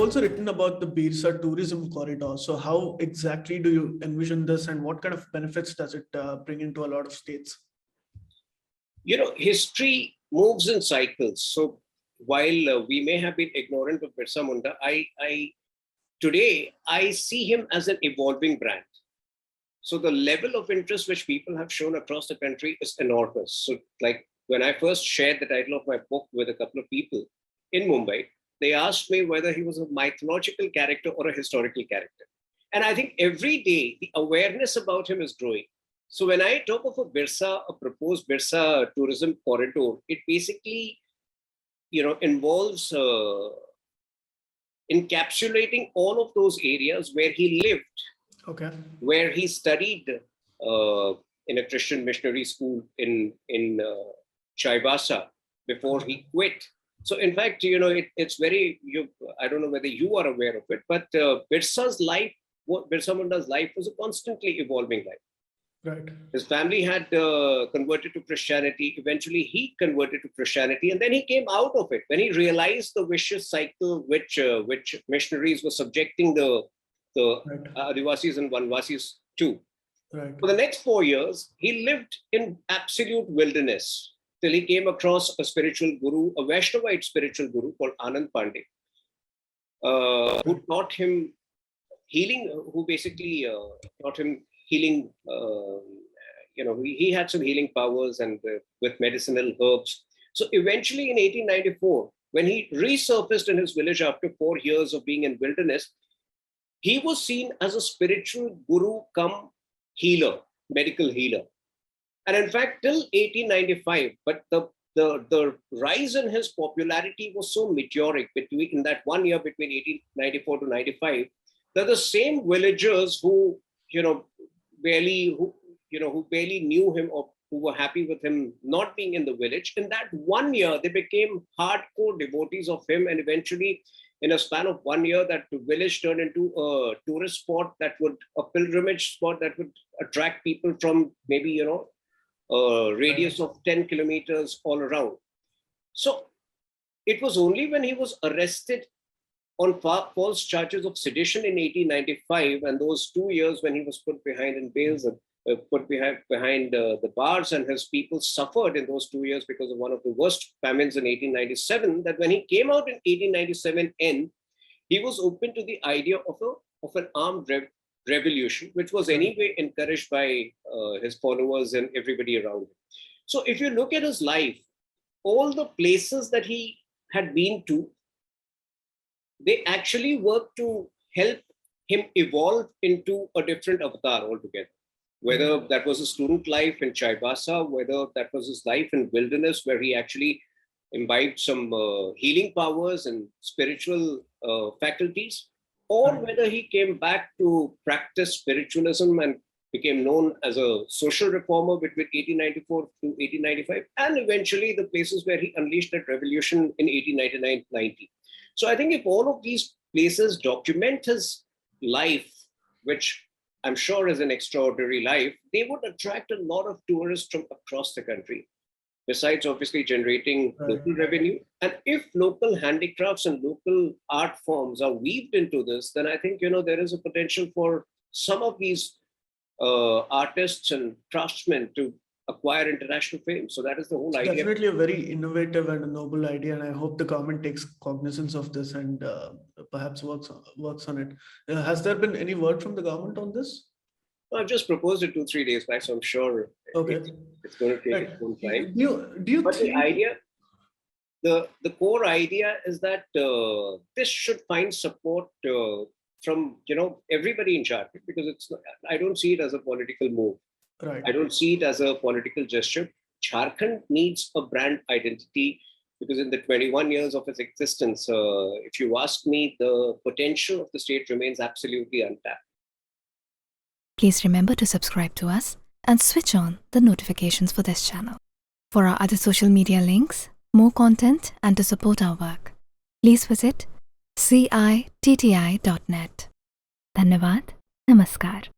also written about the Birsa tourism corridor. So how exactly do you envision this, and what kind of benefits does it bring into a lot of states? History moves in cycles. So while we may have been ignorant of Birsa Munda, today I see him as an evolving brand. So the level of interest which people have shown across the country is enormous. So like when I first shared the title of my book with a couple of people in Mumbai, they asked me whether he was a mythological character or a historical character. And I think every day the awareness about him is growing. So when I talk of a proposed Birsa tourism corridor, it basically, involves encapsulating all of those areas where he lived, where he studied in a Christian missionary school in Chaibasa before he quit. So in fact, it's very, I don't know whether you are aware of it, but Birsa Munda's life was a constantly evolving life. Right. His family had converted to Christianity. Eventually, he converted to Christianity, and then he came out of it when he realized the vicious cycle which missionaries were subjecting the Adivasis and Vanvasis to. Right. For the next 4 years, he lived in absolute wilderness till he came across a spiritual guru, a Vaishnavite spiritual guru called Anand Pandey, who taught him healing, who basically taught him healing. He had some healing powers and with medicinal herbs. So eventually in 1894, when he resurfaced in his village after 4 years of being in wilderness, he was seen as a spiritual guru come healer, medical healer. And in fact, till 1895, but the rise in his popularity was so meteoric in that 1 year between 1894 to 95, that the same villagers who barely knew him or who were happy with him not being in the village, in that 1 year, they became hardcore devotees of him. And eventually, in a span of 1 year, that village turned into a tourist spot a pilgrimage spot that would attract people from maybe, a radius of 10 kilometers all around. So it was only when he was arrested on false charges of sedition in 1895, and those 2 years when he was put behind in bails and put behind the bars, and his people suffered in those 2 years because of one of the worst famines in 1897, that when he came out in 1897 end, he was open to the idea of an armed revolution, which was anyway encouraged by his followers and everybody around him. So if you look at his life, all the places that he had been to, they actually worked to help him evolve into a different avatar altogether. Whether that was his student life in Chaibasa, whether that was his life in wilderness, where he actually imbibed some healing powers and spiritual faculties, or whether he came back to practice spiritualism and became known as a social reformer between 1894 to 1895, and eventually the places where he unleashed that revolution in 1899-90. So I think if all of these places document his life, which I'm sure is an extraordinary life, they would attract a lot of tourists from across the country, besides obviously generating local revenue. And if local handicrafts and local art forms are weaved into this, then I think, there is a potential for some of these artists and craftsmen to acquire international fame. So that is the whole idea. Definitely a very innovative and a noble idea, and I hope the government takes cognizance of this and perhaps works on it. Has there been any word from the government on this? I've just proposed it 2-3 days back, so I'm sure it's going to take its own time. Do you but think the idea, the core idea is that this should find support from everybody in Jharkhand, because I don't see it as a political move. Right. I don't see it as a political gesture. Jharkhand needs a brand identity, because in the 21 years of its existence, if you ask me, the potential of the state remains absolutely untapped. Please remember to subscribe to us and switch on the notifications for this channel. For our other social media links, more content, and to support our work, please visit citti.net. Dhanyavad. Namaskar.